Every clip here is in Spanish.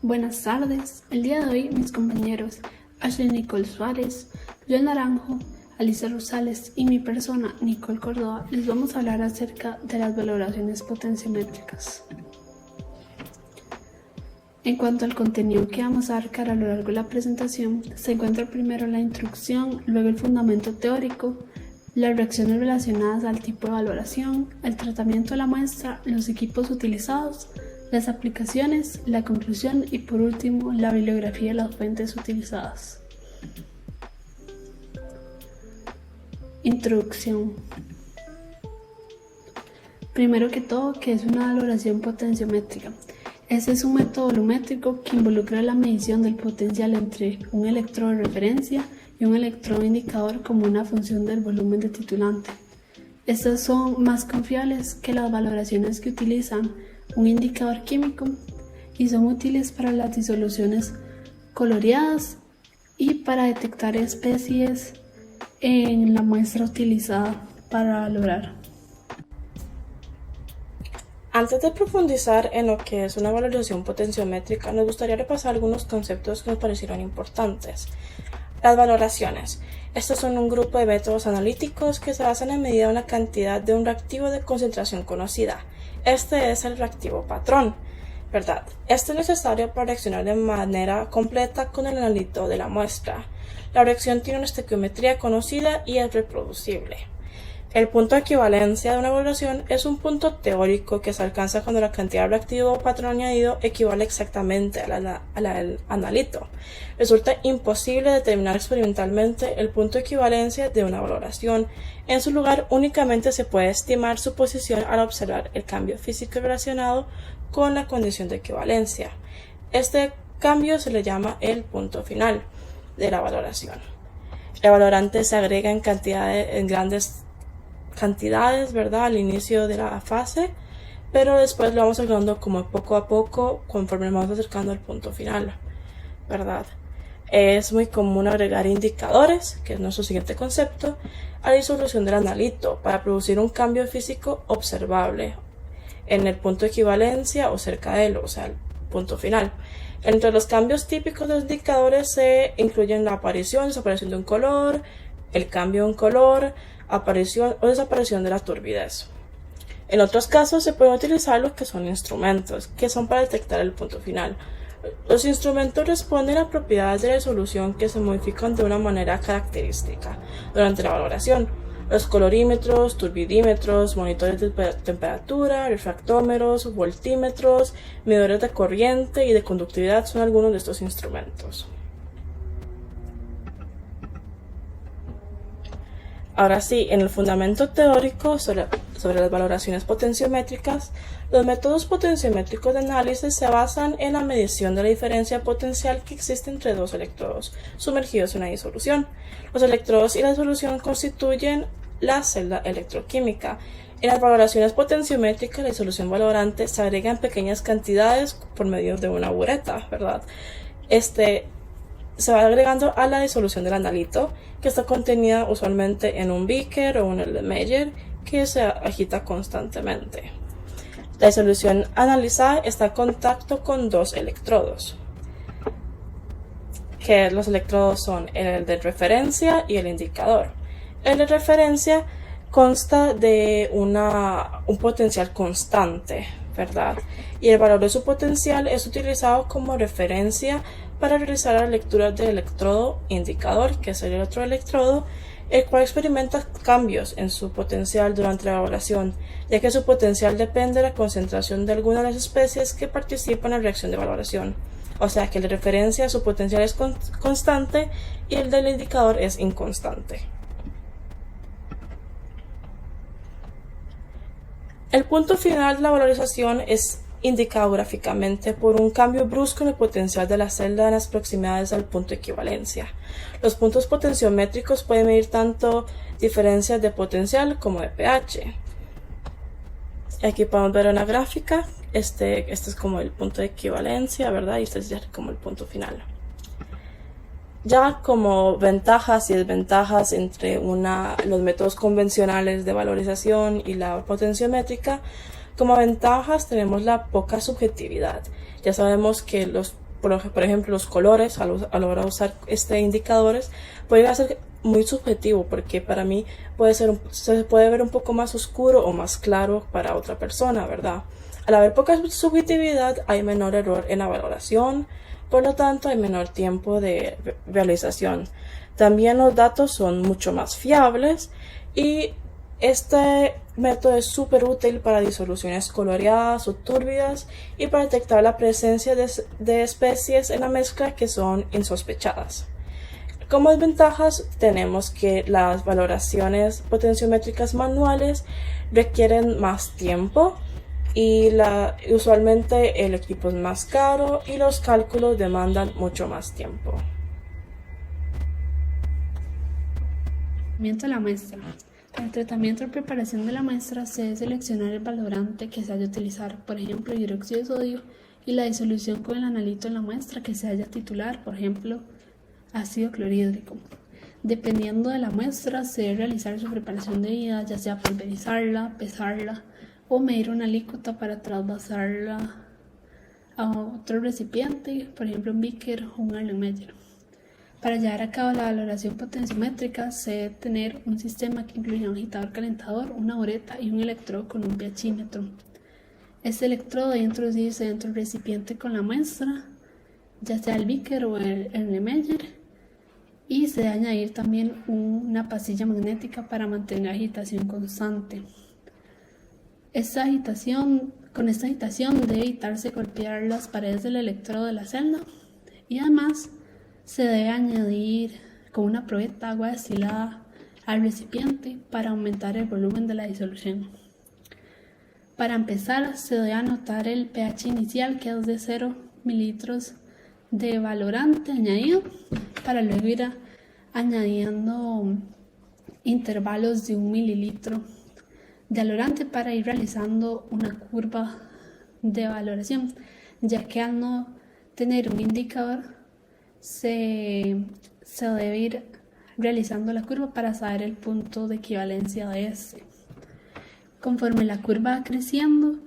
Buenas tardes. El día de hoy mis compañeros Ashley Nicole Suárez, Joel Naranjo, Alicia Rosales y mi persona Nicole Córdoba les vamos a hablar acerca de las valoraciones potenciométricas. En cuanto al contenido que vamos a abarcar a lo largo de la presentación, se encuentra primero la introducción, luego el fundamento teórico, las reacciones relacionadas al tipo de valoración, el tratamiento de la muestra, los equipos utilizados, las aplicaciones, la conclusión y por último la bibliografía de las fuentes utilizadas. Introducción. Primero que todo, ¿qué es una valoración potenciométrica? Este es un método volumétrico que involucra la medición del potencial entre un electrodo de referencia y un electrodo indicador como una función del volumen de titulante. Estas son más confiables que las valoraciones que utilizan un indicador químico y son útiles para las disoluciones coloreadas y para detectar especies en la muestra utilizada para valorar. Antes de profundizar en lo que es una valoración potenciométrica, nos gustaría repasar algunos conceptos que nos parecieron importantes. Las valoraciones. Estos son un grupo de métodos analíticos que se basan en medida de una cantidad de un reactivo de concentración conocida. Este es el reactivo patrón, ¿verdad? Este es necesario para reaccionar de manera completa con el analito de la muestra. La reacción tiene una estequiometría conocida y es reproducible. El punto de equivalencia de una valoración es un punto teórico que se alcanza cuando la cantidad de reactivo patrón añadido equivale exactamente al analito. Resulta imposible determinar experimentalmente el punto de equivalencia de una valoración. En su lugar, únicamente se puede estimar su posición al observar el cambio físico relacionado con la condición de equivalencia. Este cambio se le llama el punto final de la valoración. El valorante se agrega en grandes cantidades, ¿verdad?, al inicio de la fase, pero después lo vamos agregando como poco a poco conforme nos vamos acercando al punto final, ¿verdad? Es muy común agregar indicadores, que es nuestro siguiente concepto, a la disolución del analito para producir un cambio físico observable en el punto de equivalencia o cerca de él, o sea, el punto final. Entre los cambios típicos de los indicadores se incluyen la aparición y desaparición de un color, el cambio de un color, aparición o desaparición de la turbidez. En otros casos se pueden utilizar lo que son instrumentos, que son para detectar el punto final. Los instrumentos responden a propiedades de la resolución que se modifican de una manera característica durante la valoración. Los colorímetros, turbidímetros, monitores de temperatura, refractómetros, voltímetros, medidores de corriente y de conductividad son algunos de estos instrumentos. Ahora sí, en el fundamento teórico sobre las valoraciones potenciométricas, los métodos potenciométricos de análisis se basan en la medición de la diferencia potencial que existe entre dos electrodos sumergidos en una disolución. Los electrodos y la disolución constituyen la celda electroquímica. En las valoraciones potenciométricas, la disolución valorante se agrega en pequeñas cantidades por medio de una bureta, ¿verdad? Se va agregando a la disolución del analito, que está contenida usualmente en un beaker o en el de Meyer, que se agita constantemente. La disolución analizada está en contacto con dos electrodos, que los electrodos son el de referencia y el indicador. El de referencia consta de un potencial constante, ¿verdad? Y el valor de su potencial es utilizado como referencia para realizar la lectura del electrodo indicador, que es el otro electrodo, el cual experimenta cambios en su potencial durante la valoración, ya que su potencial depende de la concentración de alguna de las especies que participan en la reacción de valoración. O sea que el de referencia su potencial es constante y el del indicador es inconstante. El punto final de la valorización es indicado gráficamente por un cambio brusco en el potencial de la celda en las proximidades al punto de equivalencia. Los puntos potenciométricos pueden medir tanto diferencias de potencial como de pH. Aquí podemos ver una gráfica, este es como el punto de equivalencia, ¿verdad? Y este es como el punto final. Ya como ventajas y desventajas entre los métodos convencionales de valorización y la potenciométrica, como ventajas tenemos la poca subjetividad. Ya sabemos que los por ejemplo, los colores a la hora de usar indicadores puede ser muy subjetivo, porque para mí se puede ver un poco más oscuro o más claro para otra persona, ¿verdad? Al haber poca subjetividad hay menor error en la valoración, por lo tanto hay menor tiempo de realización. También los datos son mucho más fiables y este método es súper útil para disoluciones coloreadas o turbias y para detectar la presencia de especies en la mezcla que son insospechadas. Como desventajas tenemos que las valoraciones potenciométricas manuales requieren más tiempo y usualmente el equipo es más caro y los cálculos demandan mucho más tiempo. Tratamiento de la muestra. Para el tratamiento o preparación de la muestra se debe seleccionar el valorante que se haya utilizar, por ejemplo hidróxido de sodio, y la disolución con el analito en la muestra que se haya titular, por ejemplo ácido clorhídrico. Dependiendo de la muestra se debe realizar su preparación debida, ya sea pulverizarla, pesarla o medir una alícuota para trasvasarla a otro recipiente, por ejemplo un beaker o un Erlenmeyer. Para llevar a cabo la valoración potenciométrica se debe tener un sistema que incluya un agitador calentador, una bureta y un electrodo con un pHímetro. Este electrodo debe introducirse dentro del recipiente con la muestra, ya sea el beaker o el Erlenmeyer, y se debe añadir también una pastilla magnética para mantener la agitación constante. Con esta agitación debe evitarse golpear las paredes del electrodo de la celda y además se debe añadir con una probeta agua destilada al recipiente para aumentar el volumen de la disolución. Para empezar se debe anotar el pH inicial, que es de 0 mililitros de valorante añadido, para luego ir añadiendo intervalos de 1 mililitro de valorante para ir realizando una curva de valoración, ya que al no tener un indicador se debe ir realizando la curva para saber el punto de equivalencia de este. Conforme la curva va creciendo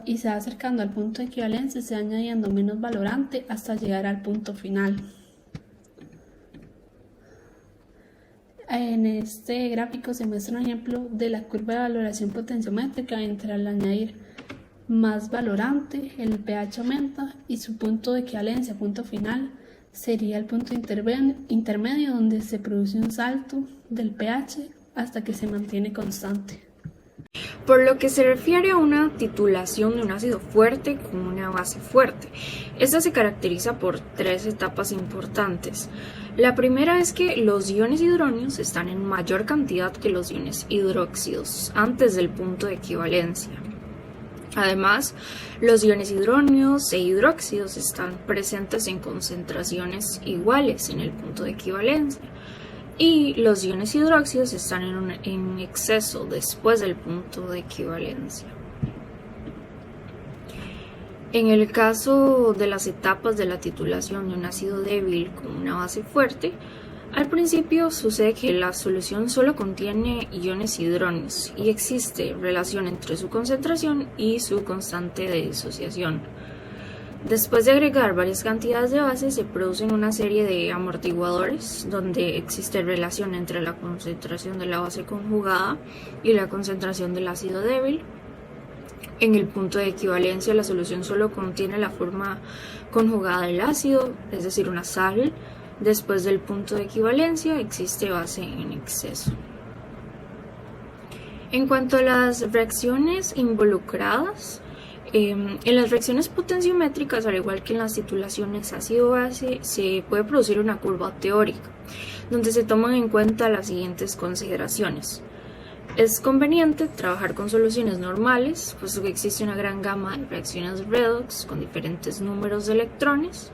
y se va acercando al punto de equivalencia, se va añadiendo menos valorante hasta llegar al punto final. En este gráfico se muestra un ejemplo de la curva de valoración potenciométrica. Entre al añadir más valorante, el pH aumenta y su punto de equivalencia, punto final, sería el punto intermedio, donde se produce un salto del pH hasta que se mantiene constante. Por lo que se refiere a una titulación de un ácido fuerte con una base fuerte, esta se caracteriza por 3 etapas importantes. La primera es que los iones hidronios están en mayor cantidad que los iones hidróxidos antes del punto de equivalencia. Además, los iones hidronios e hidróxidos están presentes en concentraciones iguales en el punto de equivalencia, y los iones hidróxidos están en exceso después del punto de equivalencia. En el caso de las etapas de la titulación de un ácido débil con una base fuerte, al principio sucede que la solución solo contiene iones hidronios y existe relación entre su concentración y su constante de disociación. Después de agregar varias cantidades de bases, se producen una serie de amortiguadores donde existe relación entre la concentración de la base conjugada y la concentración del ácido débil. En el punto de equivalencia, la solución solo contiene la forma conjugada del ácido, es decir, una sal. Después del punto de equivalencia, existe base en exceso. En cuanto a las reacciones involucradas, en las reacciones potenciométricas, al igual que en las titulaciones ácido-base, se puede producir una curva teórica, donde se toman en cuenta las siguientes consideraciones. Es conveniente trabajar con soluciones normales, puesto que existe una gran gama de reacciones redox con diferentes números de electrones,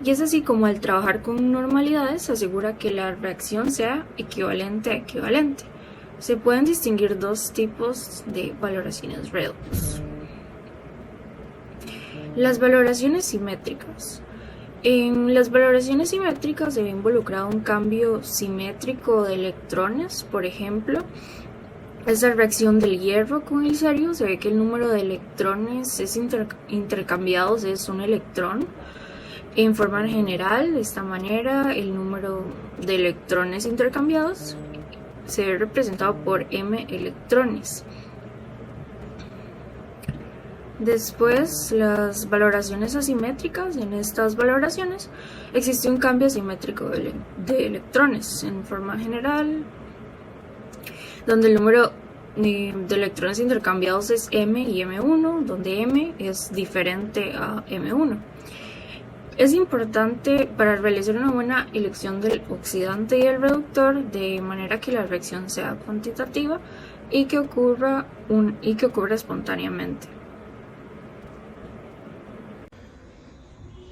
y es así como al trabajar con normalidades se asegura que la reacción sea equivalente a equivalente. Se pueden distinguir 2 tipos de valoraciones redox. Las valoraciones simétricas. En las valoraciones simétricas se ve involucrado un cambio simétrico de electrones. Por ejemplo, esta reacción del hierro con el cerio, se ve que el número de electrones intercambiados es un electrón, En forma general, de esta manera, el número de electrones intercambiados se ve representado por m electrones. Después, las valoraciones asimétricas. En estas valoraciones existe un cambio asimétrico de electrones en forma general, donde el número de electrones intercambiados es m y m1, donde m es diferente a m1. Es importante para realizar una buena elección del oxidante y el reductor, de manera que la reacción sea cuantitativa y que ocurra espontáneamente.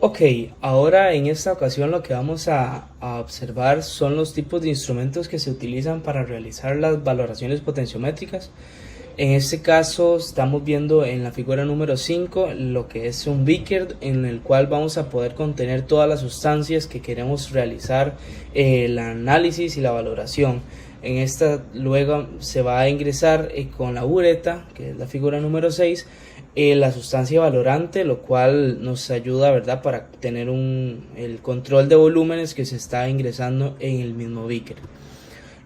Ok, ahora en esta ocasión lo que vamos a observar son los tipos de instrumentos que se utilizan para realizar las valoraciones potenciométricas. En este caso estamos viendo en la figura número 5 lo que es un beaker en el cual vamos a poder contener todas las sustancias que queremos realizar el análisis y la valoración. En esta luego se va a ingresar con la bureta, que es la figura número 6, la sustancia valorante, lo cual nos ayuda, ¿verdad?, para tener el control de volúmenes que se está ingresando en el mismo beaker.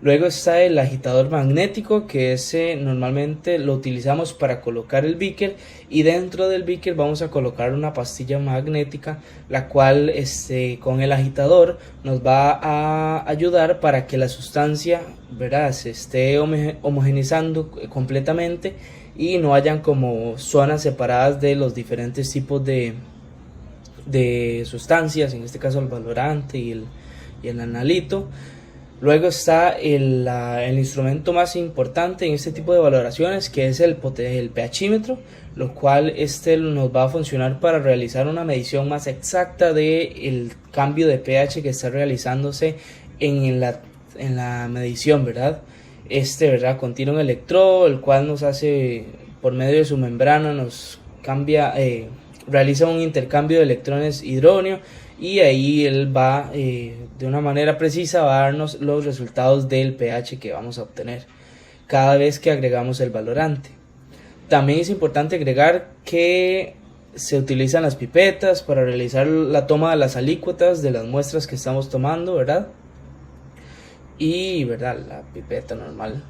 Luego está el agitador magnético, que ese normalmente lo utilizamos para colocar el beaker, y dentro del beaker vamos a colocar una pastilla magnética, la cual con el agitador nos va a ayudar para que la sustancia, ¿verdad?, se esté homogeneizando completamente y no hayan como zonas separadas de los diferentes tipos de sustancias, en este caso el valorante y el analito. Luego está el instrumento más importante en este tipo de valoraciones, que es el pHímetro, lo cual nos va a funcionar para realizar una medición más exacta del cambio de pH que está realizándose en la medición, ¿verdad? ¿Verdad?, contiene un electrodo, el cual nos hace, por medio de su membrana, nos realiza un intercambio de electrones hidrógeno, y ahí él va de una manera precisa va a darnos los resultados del pH que vamos a obtener cada vez que agregamos el valorante. También es importante agregar que se utilizan las pipetas para realizar la toma de las alícuotas de las muestras que estamos tomando, ¿verdad? Y, ¿verdad?, la pipeta normal.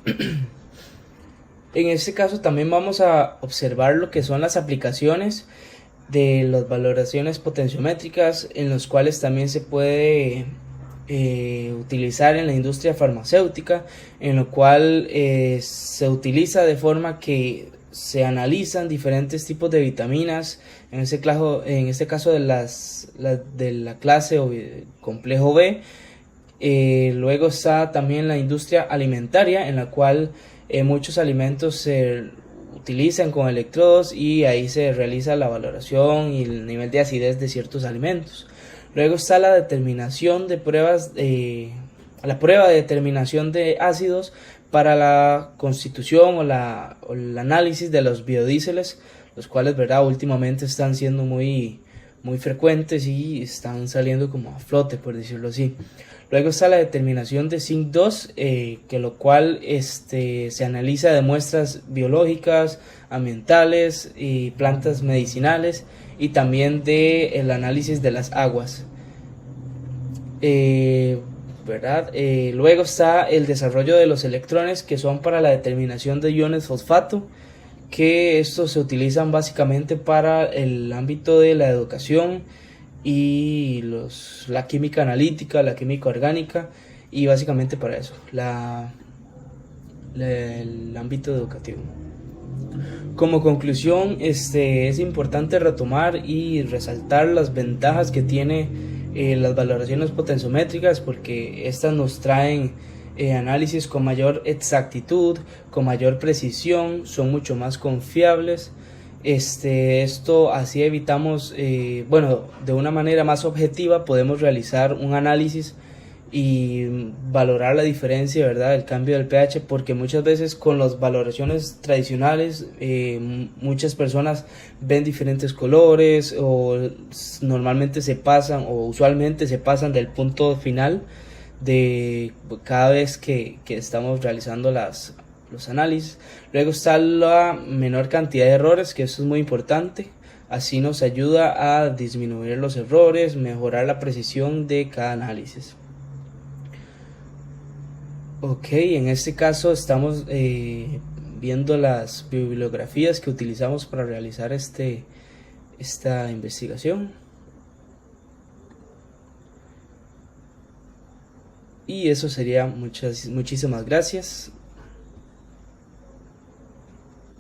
En este caso también vamos a observar lo que son las aplicaciones de las valoraciones potenciométricas, en los cuales también se puede utilizar en la industria farmacéutica, en lo cual se utiliza de forma que se analizan diferentes tipos de vitaminas, en este caso de la clase o complejo B. Luego está también la industria alimentaria, en la cual muchos alimentos se utilizan con electrodos y ahí se realiza la valoración y el nivel de acidez de ciertos alimentos. Luego está la determinación de pruebas, la prueba de determinación de ácidos para la constitución o el análisis de los biodíseles, los cuales, ¿verdad?, últimamente están siendo muy frecuentes y están saliendo como a flote, por decirlo así. Luego está la determinación de zinc 2, que lo cual se analiza de muestras biológicas, ambientales y plantas medicinales, y también el análisis de las aguas. ¿Verdad? Luego está el desarrollo de los electrones, que son para la determinación de iones fosfato, que estos se utilizan básicamente para el ámbito de la educación y la química analítica, la química orgánica, y básicamente para eso, el ámbito educativo. Como conclusión, es importante retomar y resaltar las ventajas que tiene las valoraciones potenciométricas, porque estas nos traen análisis con mayor exactitud, con mayor precisión, son mucho más confiables. Esto así evitamos, de una manera más objetiva podemos realizar un análisis y valorar la diferencia, ¿verdad?, del cambio del pH, porque muchas veces con las valoraciones tradicionales muchas personas ven diferentes colores, o normalmente usualmente se pasan del punto final de cada vez que estamos realizando los análisis. Luego está la menor cantidad de errores, que eso es muy importante, Así nos ayuda a disminuir los errores, mejorar la precisión de cada análisis. Ok, en este caso estamos viendo las bibliografías que utilizamos para realizar esta investigación. Y eso sería. Muchísimas gracias.